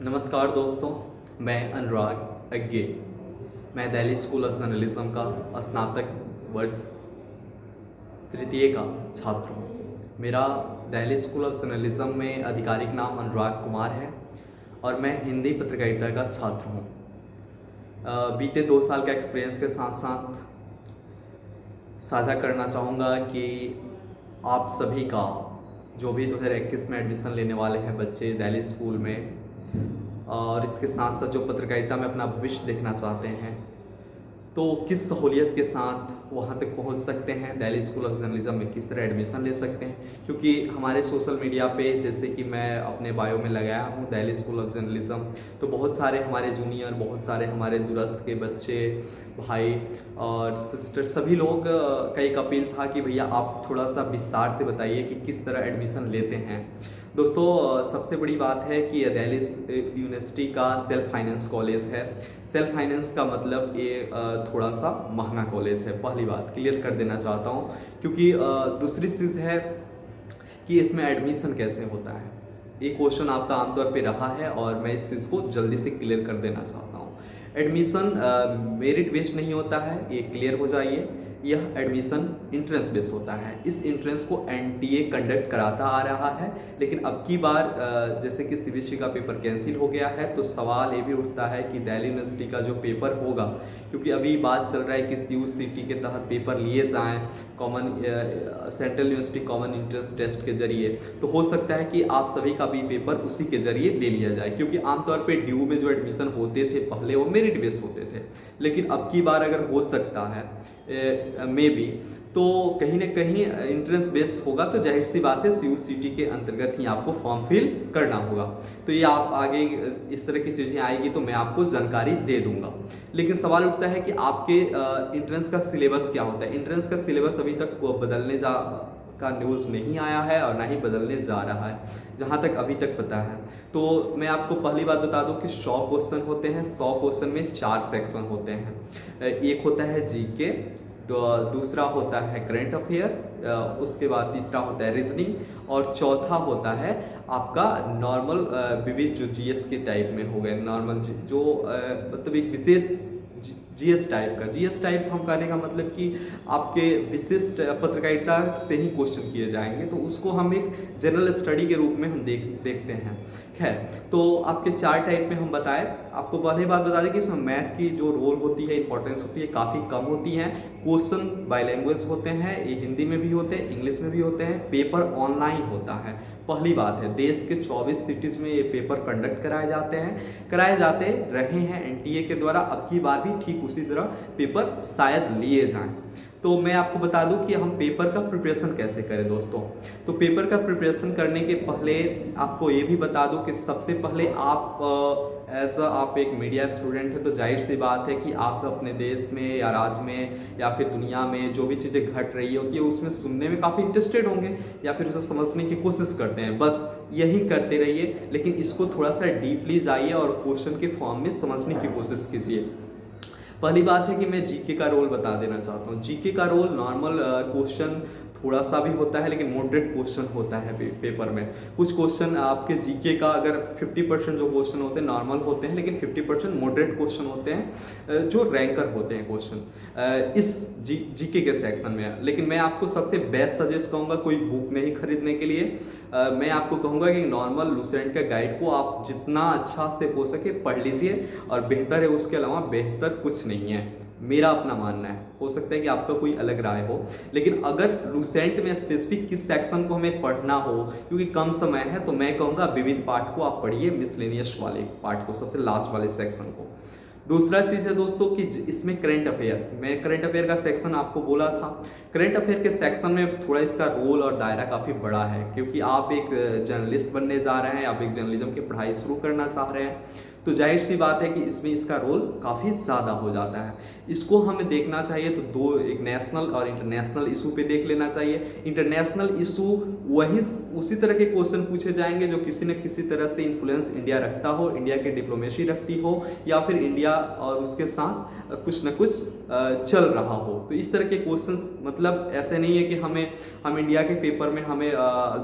नमस्कार दोस्तों, मैं अनुराग अग्गे। मैं दिल्ली स्कूल ऑफ जर्नलिज्म का स्नातक वर्ष तृतीय का छात्र हूँ। मेरा दिल्ली स्कूल ऑफ जर्नलिज्म में आधिकारिक नाम अनुराग कुमार है और मैं हिंदी पत्रकारिता का छात्र हूँ। बीते 2 साल का एक्सपीरियंस के साथ साथ साझा करना चाहूँगा कि आप सभी का जो भी 2021 में एडमिशन लेने वाले हैं बच्चे दिल्ली स्कूल में, और इसके साथ साथ जो पत्रकारिता में अपना भविष्य देखना चाहते हैं, तो किस सहूलियत के साथ वहाँ तक पहुँच सकते हैं, दिल्ली स्कूल ऑफ जर्नलिज्म में किस तरह एडमिशन ले सकते हैं। क्योंकि हमारे सोशल मीडिया पे, जैसे कि मैं अपने बायो में लगाया हूँ दिल्ली स्कूल ऑफ जर्नलिज्म, तो बहुत सारे हमारे जूनियर, बहुत सारे हमारे दूरस्थ के बच्चे, भाई और सिस्टर, सभी लोग का एक अपील था कि भैया आप थोड़ा सा विस्तार से बताइए कि किस तरह एडमिशन लेते हैं। दोस्तों, सबसे बड़ी बात है कि दिल्ली यूनिवर्सिटी का सेल्फ फाइनेंस कॉलेज है। सेल्फ फाइनेंस का मतलब ये थोड़ा सा महंगा कॉलेज है। पहली बात क्लियर कर देना चाहता हूँ, क्योंकि दूसरी चीज़ है कि इसमें एडमिशन कैसे होता है। ये क्वेश्चन आपका आमतौर पे रहा है और मैं इस चीज़ को जल्दी से क्लियर कर देना चाहता हूँ। एडमिशन मेरिट बेस्ड नहीं होता है, ये क्लियर हो जाइए। यह एडमिशन इंट्रेंस बेस होता है। इस इंट्रेंस को एनटीए कंडक्ट कराता आ रहा है, लेकिन अब की बार जैसे कि सीबीएसई का पेपर कैंसिल हो गया है, तो सवाल ये भी उठता है कि दिल्ली यूनिवर्सिटी का जो पेपर होगा, क्योंकि अभी बात चल रहा है कि CUCT के तहत पेपर लिए जाएं common central university common entrance test के जरिए, तो हो सकता है कि आप सभी का भी पेपर उसी के जरिए ले लिया जाए। क्योंकि आमतौर पे ड्यू में जो एडमिशन होते थे पहले, वो मेरिट बेस होते थे, लेकिन अब की बार अगर हो सकता है मे बी, तो कहीं ना कहीं इंट्रेंस बेस होगा, तो जाहिर सी बात है CUCT के अंतर्गत ही आपको फॉर्म फिल करना होगा। तो ये आप आगे इस तरह की चीज़ें आएगी तो मैं आपको जानकारी दे दूंगा। लेकिन सवाल उठता है कि आपके इंट्रेंस का सिलेबस क्या होता है। इंट्रेंस का सिलेबस अभी तक बदलने का न्यूज़ नहीं आया है और ना ही बदलने जा रहा है, जहाँ तक अभी तक पता है। तो मैं आपको पहली बात बता दूं कि 100 क्वेश्चन होते हैं। 100 क्वेश्चन में 4 सेक्शन होते हैं। एक होता है जीके, तो दूसरा होता है करंट अफेयर, उसके बाद तीसरा होता है रीजनिंग, और चौथा होता है आपका नॉर्मल विविध, जो जीएस के टाइप में हो गए नॉर्मल, जो मतलब एक विशेष जीएस टाइप का। जीएस टाइप हम कहने का मतलब कि आपके विशिष्ट पत्रकारिता से ही क्वेश्चन किए जाएंगे, तो उसको हम एक जनरल स्टडी के रूप में हम देखते हैं। खैर, तो आपके 4 टाइप में हम बताएं। आपको पहले बात बता दें कि इसमें मैथ की जो रोल होती है, इंपॉर्टेंस होती है, काफ़ी कम होती है। क्वेश्चन बाय लैंग्वेज होते हैं, ये हिंदी में भी होते हैं, इंग्लिश में भी होते हैं। पेपर ऑनलाइन होता है। पहली बात है, देश के 24 सिटीज़ में ये पेपर कंडक्ट कराए जाते रहे हैं एनटीए के द्वारा। अब की बार भी ठीक उसी तरह पेपर शायद लिए जाएं। तो मैं आपको बता दूं कि हम पेपर का प्रिपरेशन कैसे करें दोस्तों। तो पेपर का प्रिपरेशन करने के पहले आपको ये भी बता दूं कि सबसे पहले आप एक मीडिया स्टूडेंट है, तो जाहिर सी बात है कि आप अपने देश में या राज्य में या फिर दुनिया में जो भी चीज़ें घट रही होती है उसमें सुनने में काफ़ी इंटरेस्टेड होंगे, या फिर उसे समझने की कोशिश करते हैं। बस यही करते रहिए, लेकिन इसको थोड़ा सा डीपली जाइए और क्वेश्चन के फॉर्म में समझने की कोशिश कीजिए। पहली बात है कि मैं जीके का रोल बता देना चाहता हूँ। जीके का रोल नॉर्मल क्वेश्चन थोड़ा सा भी होता है, लेकिन मॉडरेट क्वेश्चन होता है पेपर में। कुछ क्वेश्चन आपके जीके का अगर 50% जो क्वेश्चन होते हैं नॉर्मल होते हैं, लेकिन 50% मॉडरेट क्वेश्चन होते हैं जो रैंकर होते हैं क्वेश्चन इस जीके के सेक्शन में। लेकिन मैं आपको सबसे बेस्ट सजेस्ट करूँगा कोई बुक नहीं खरीदने के लिए। मैं आपको कहूँगा कि नॉर्मल लुसेंट का गाइड को आप जितना अच्छा से हो सके पढ़ लीजिए, और बेहतर है, उसके अलावा बेहतर कुछ नहीं है, मेरा अपना मानना है। हो सकता है कि आपका कोई अलग राय हो, लेकिन अगर लुसेंट में स्पेसिफिक किस सेक्शन को हमें पढ़ना हो, क्योंकि कम समय है, तो मैं कहूँगा विविध पार्ट को आप पढ़िए, मिसलेनियस वाले पार्ट को, सबसे लास्ट वाले सेक्शन को। दूसरा चीज़ है दोस्तों कि इसमें करंट अफेयर, मैं करंट अफेयर का सेक्शन आपको बोला था। करंट अफेयर के सेक्शन में थोड़ा इसका रोल और दायरा काफ़ी बड़ा है, क्योंकि आप एक जर्नलिस्ट बनने जा रहे हैं, आप एक जर्नलिज्म की पढ़ाई शुरू करना चाह रहे हैं, तो जाहिर सी बात है कि इसमें इसका रोल काफ़ी ज़्यादा हो जाता है। इसको हमें देखना चाहिए तो दो, एक नेशनल और इंटरनेशनल इशू पे देख लेना चाहिए। इंटरनेशनल इशू वही उसी तरह के क्वेश्चन पूछे जाएंगे जो किसी न किसी तरह से इन्फ्लुएंस इंडिया रखता हो, इंडिया की डिप्लोमेसी रखती हो, या फिर इंडिया और उसके साथ कुछ न कुछ चल रहा हो। तो इस तरह के क्वेश्चंस, मतलब ऐसे नहीं है कि हम इंडिया के पेपर में हमें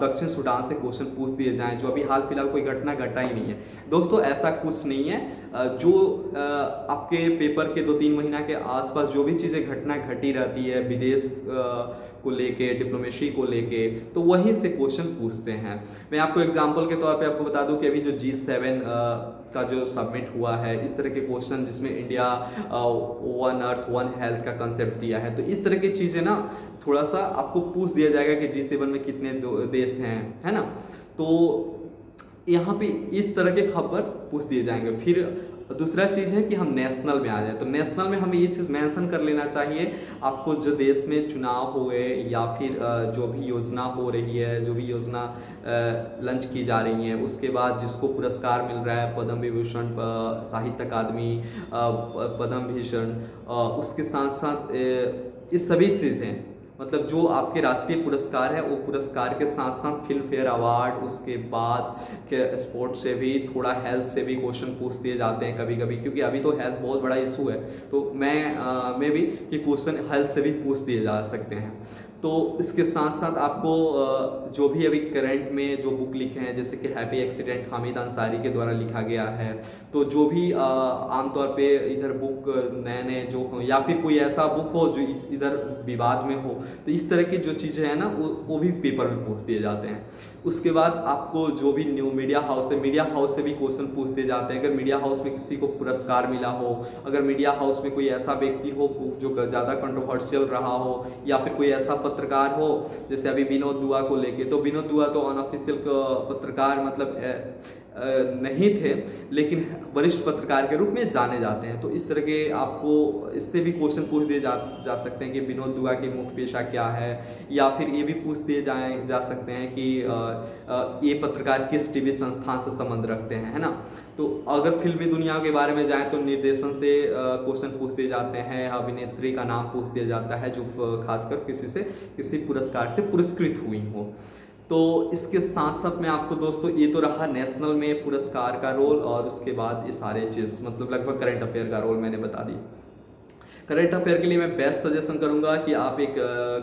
दक्षिण सूडान से क्वेश्चन पूछ दिए जाएं, जो अभी हाल फिलहाल कोई घटना घटा ही नहीं है। दोस्तों ऐसा कुछ नहीं है। जो आपके पेपर के 2-3 महीना के आसपास जो भी चीज़ें घटना घटी रहती है विदेश को लेके, डिप्लोमेसी को लेके, तो वहीं से क्वेश्चन पूछते हैं। मैं आपको एग्जांपल के तौर पे आपको बता दूं कि अभी जो G7 का जो सबमिट हुआ है, इस तरह के क्वेश्चन जिसमें India one earth one health का कंसेप्ट दिया है, तो इस तरह की चीज़ें ना थोड़ा सा आपको पूछ दिया जाएगा कि G7 में कितने देश हैं, है ना। तो यहाँ पे इस तरह के खबर पूछ दिए जाएंगे। फिर दूसरा चीज़ है कि हम नेशनल में आ जाए, तो नेशनल में हमें ये चीज़ मेंशन कर लेना चाहिए आपको, जो देश में चुनाव हुए या फिर जो भी योजना हो रही है, जो भी योजना लॉन्च की जा रही है, उसके बाद जिसको पुरस्कार मिल रहा है, पद्म विभूषण, साहित्य अकादमी, पद्म भूषण, उसके साथ साथ ये सभी चीज़ें, मतलब जो आपके राष्ट्रीय पुरस्कार है, वो पुरस्कार के साथ साथ फिल्म फेयर अवार्ड, उसके बाद के स्पोर्ट्स से भी, थोड़ा हेल्थ से भी क्वेश्चन पूछ दिए जाते हैं कभी कभी, क्योंकि अभी तो हेल्थ बहुत बड़ा इशू है, तो मैं भी कि क्वेश्चन हेल्थ से भी पूछ दिए जा सकते हैं। तो इसके साथ साथ आपको जो भी अभी करंट में जो बुक लिखे हैं, जैसे कि हैप्पी एक्सीडेंट हामिद अंसारी के द्वारा लिखा गया है, तो जो भी आमतौर पे इधर बुक नए नए जो हो, या फिर कोई ऐसा बुक हो जो इधर विवाद में हो, तो इस तरह की जो चीज़ें हैं ना वो भी पेपर में पूछ दिए जाते हैं। उसके बाद आपको जो भी न्यू मीडिया हाउस है, मीडिया हाउस से भी क्वेश्चन पूछ दिए जाते हैं। अगर मीडिया हाउस में किसी को पुरस्कार मिला हो, अगर मीडिया हाउस में कोई ऐसा व्यक्ति हो जो ज़्यादा कंट्रोवर्शियल रहा हो, या फिर कोई ऐसा पत्रकार हो, जैसे अभी विनोद दुआ को लेके, तो विनोद दुआ तो अनऑफिशियल पत्रकार मतलब नहीं थे, लेकिन वरिष्ठ पत्रकार के रूप में जाने जाते हैं। तो इस तरह के आपको इससे भी क्वेश्चन पूछ दिए जा सकते हैं कि विनोद दुआ की मुख्य पेशा क्या है, या फिर ये भी पूछ दिए जा सकते हैं कि ये पत्रकार किस टीवी संस्थान से संबंध रखते हैं, है ना। तो अगर फिल्मी दुनिया के बारे में जाएं तो निर्देशन से क्वेश्चन पूछ दिए जाते हैं, अभिनेत्री का नाम पूछ दिया जाता है जो खासकर किसी पुरस्कार से पुरस्कृत हुई हो। तो इसके साथ साथ में आपको दोस्तों, ये तो रहा नेशनल में पुरस्कार का रोल, और उसके बाद ये सारे चीज़, मतलब लगभग करंट अफेयर का रोल मैंने बता दी। करंट अफेयर के लिए मैं बेस्ट सजेशन करूंगा कि आप एक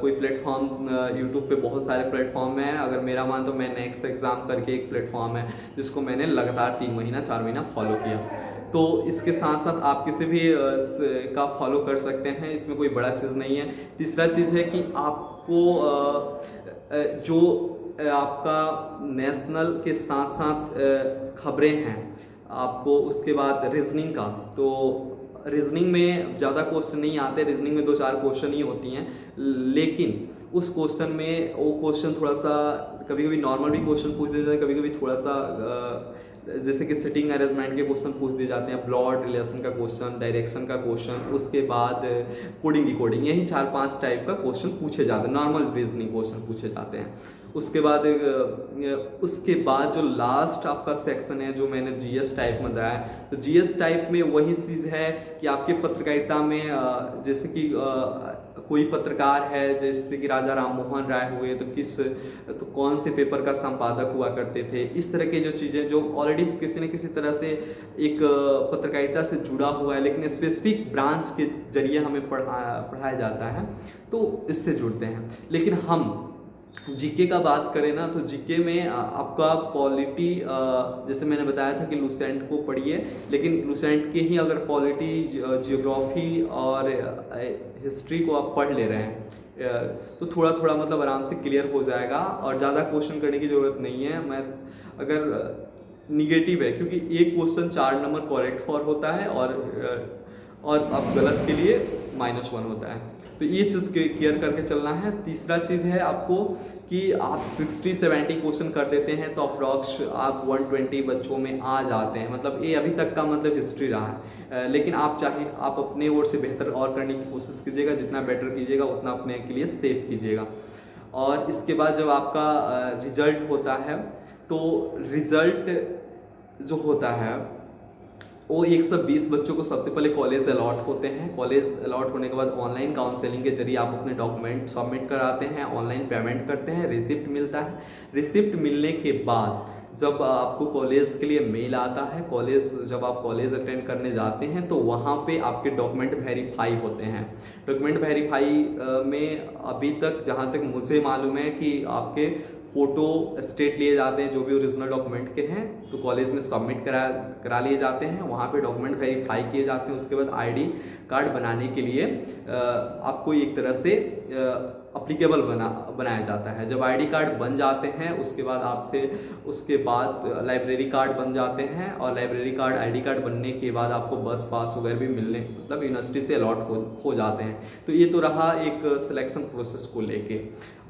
कोई प्लेटफॉर्म, यूट्यूब पे बहुत सारे प्लेटफॉर्म हैं, अगर मेरा मान तो मैं नेक्स्ट एग्ज़ाम करके एक प्लेटफॉर्म है जिसको मैंने लगातार 3 महीना 4 महीना फॉलो किया। तो इसके साथ साथ आप किसी भी का फॉलो कर सकते हैं, इसमें कोई बड़ा चीज़ नहीं है। तीसरा चीज़ है कि आपको जो आपका नेशनल के साथ साथ खबरें हैं आपको, उसके बाद रीजनिंग का, तो रीजनिंग में ज़्यादा क्वेश्चन नहीं आते, रीजनिंग में 2-4 क्वेश्चन ही होती हैं, लेकिन उस क्वेश्चन में वो क्वेश्चन थोड़ा सा कभी कभी नॉर्मल भी क्वेश्चन पूछ दिए जाते हैं, कभी कभी थोड़ा सा जैसे कि सिटिंग अरेंजमेंट के क्वेश्चन पूछ दिए जाते हैं, ब्लड रिलेशन का क्वेश्चन, डायरेक्शन का क्वेश्चन, उसके बाद कोडिंग डिकोडिंग, यही 4-5 टाइप का क्वेश्चन पूछे जाते हैं, नॉर्मल रीजनिंग क्वेश्चन पूछे जाते हैं। उसके बाद जो लास्ट आपका सेक्शन है जो मैंने जीएस टाइप में बताया, तो जीएस टाइप में वही चीज़ है कि आपके पत्रकारिता में जैसे कि कोई पत्रकार है, जैसे कि राजा राम मोहन राय हुए, तो कौन से पेपर का संपादक हुआ करते थे, इस तरह के जो चीज़ें जो ऑलरेडी किसी न किसी तरह से एक पत्रकारिता से जुड़ा हुआ है, लेकिन स्पेसिफिक ब्रांच के जरिए हमें पढ़ाया जाता है, तो इससे जुड़ते हैं। लेकिन हम जीके का बात करें ना, तो जीके में आपका पॉलिटी, जैसे मैंने बताया था कि लुसेंट को पढ़िए, लेकिन लुसेंट के ही अगर पॉलिटी, जियोग्राफी और हिस्ट्री को आप पढ़ ले रहे हैं तो थोड़ा थोड़ा मतलब आराम से क्लियर हो जाएगा, और ज़्यादा क्वेश्चन करने की ज़रूरत नहीं है। मैं अगर निगेटिव है, क्योंकि एक क्वेश्चन 4 नंबर करेक्ट फॉर होता है, और अब गलत के लिए -1 होता है, तो ये चीज़ क्लियर करके चलना है। तीसरा चीज़ है आपको कि आप 60-70 क्वेश्चन कर देते हैं तो अप्रॉक्स आप 120 बच्चों में आ जाते हैं, मतलब ये अभी तक का मतलब हिस्ट्री रहा है। लेकिन आप अपने ओर से बेहतर और करने की कोशिश कीजिएगा, जितना बेटर कीजिएगा उतना अपने के लिए सेफ कीजिएगा। और इसके बाद जब आपका रिज़ल्ट होता है, तो रिज़ल्ट जो होता है वो 120 बच्चों को सबसे पहले कॉलेज अलॉट होते हैं। कॉलेज अलॉट होने के बाद ऑनलाइन काउंसलिंग के जरिए आप अपने डॉक्यूमेंट सबमिट कराते हैं, ऑनलाइन पेमेंट करते हैं, रिसिप्ट मिलता है। रिसिप्ट मिलने के बाद जब आपको कॉलेज के लिए मेल आता है, जब आप कॉलेज अटेंड करने जाते हैं तो वहाँ पे आपके डॉक्यूमेंट वेरीफाई होते हैं। डॉक्यूमेंट वेरीफाई में अभी तक जहाँ तक मुझे मालूम है कि आपके फ़ोटो स्टेट लिए जाते हैं, जो भी ओरिजिनल डॉक्यूमेंट के हैं तो कॉलेज में सबमिट करा लिए जाते हैं, वहाँ पे डॉक्यूमेंट वेरीफाई किए जाते हैं। उसके बाद आईडी कार्ड बनाने के लिए आपको एक तरह से अप्लीकेबल बनाया जाता है। जब आईडी कार्ड बन जाते हैं उसके बाद लाइब्रेरी कार्ड बन जाते हैं, और लाइब्रेरी कार्ड आईडी कार्ड बनने के बाद आपको बस पास वगैरह भी मिलने मतलब यूनिवर्सिटी से अलॉट हो जाते हैं। तो ये तो रहा एक सिलेक्शन प्रोसेस को लेके।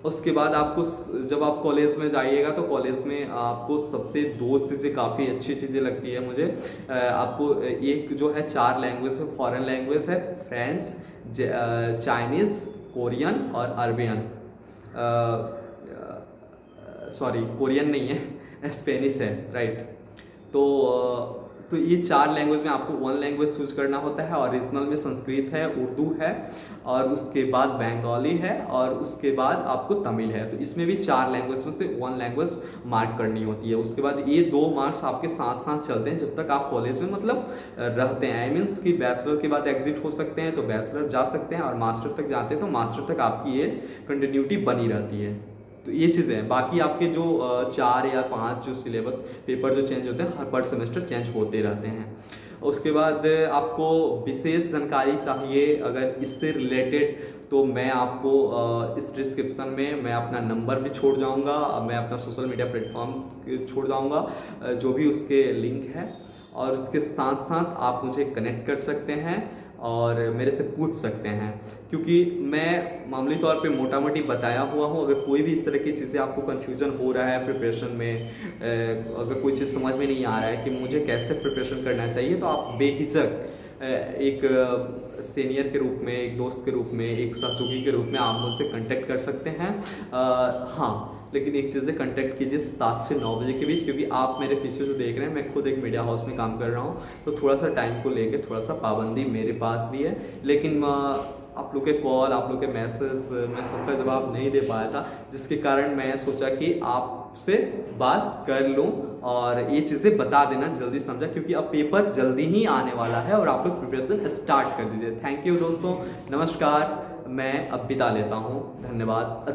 उसके बाद आपको जब आप कॉलेज में जाइएगा तो कॉलेज में आपको सबसे दो चीज़ें काफ़ी अच्छी चीज़ें लगती है मुझे। आपको एक जो है 4 लैंग्वेज है, फॉरेन लैंग्वेज है, फ्रेंच, चाइनीज़, कोरियन और अरबियन। सॉरी कोरियन नहीं है, स्पेनिश है, राइट। तो ये 4 लैंग्वेज में आपको 1 लैंग्वेज चूज करना होता है। ओरिजिनल में संस्कृत है, उर्दू है, और उसके बाद बंगाली है, और उसके बाद आपको तमिल है। तो इसमें भी 4 लैंग्वेज में से 1 लैंग्वेज मार्क करनी होती है। उसके बाद ये 2 मार्क्स आपके साथ साथ चलते हैं जब तक आप कॉलेज में मतलब रहते हैं। आई मीन्स कि बैचलर के बाद एग्जिट हो सकते हैं तो बैचलर जा सकते हैं, और मास्टर तक जाते हैं तो मास्टर तक आपकी ये कंटिन्यूटी बनी रहती है। तो ये चीज़ें हैं। बाकी आपके जो 4 या 5 जो सिलेबस पेपर जो चेंज होते हैं हर पर सेमेस्टर चेंज होते रहते हैं। उसके बाद आपको विशेष जानकारी चाहिए अगर इससे रिलेटेड, तो मैं आपको इस डिस्क्रिप्शन में मैं अपना नंबर भी छोड़ जाऊंगा, मैं अपना सोशल मीडिया प्लेटफॉर्म छोड़ जाऊंगा, जो भी उसके लिंक है, और उसके साथ साथ आप मुझे कनेक्ट कर सकते हैं और मेरे से पूछ सकते हैं, क्योंकि मैं मामूली तौर पे मोटा मोटी बताया हुआ हूँ। अगर कोई भी इस तरह की चीज़ें आपको कन्फ्यूजन हो रहा है प्रिपरेशन में, अगर कोई चीज़ समझ में नहीं आ रहा है कि मुझे कैसे प्रिपरेशन करना चाहिए, तो आप बेहिचक एक सीनियर के रूप में, एक दोस्त के रूप में, एक सहयोगी के रूप में आप मुझसे कांटेक्ट कर सकते हैं। हाँ, लेकिन एक चीज़ है, कांटेक्ट कीजिए 7 से 9 बजे के बीच, क्योंकि आप मेरे पीछे जो देख रहे हैं मैं खुद एक मीडिया हाउस में काम कर रहा हूँ, तो थोड़ा सा टाइम को लेके थोड़ा सा पाबंदी मेरे पास भी है। लेकिन आप लोग के कॉल, आप लोग के मैसेज मैं सबका जवाब नहीं दे पाया था, जिसके कारण मैं सोचा कि आपसे बात कर लूँ और ये चीज़ें बता देना जल्दी समझा, क्योंकि अब पेपर जल्दी ही आने वाला है और आप लोग प्रिपरेशन स्टार्ट कर दीजिए। थैंक यू दोस्तों, नमस्कार, मैं अब विदा लेता हूँ, धन्यवाद।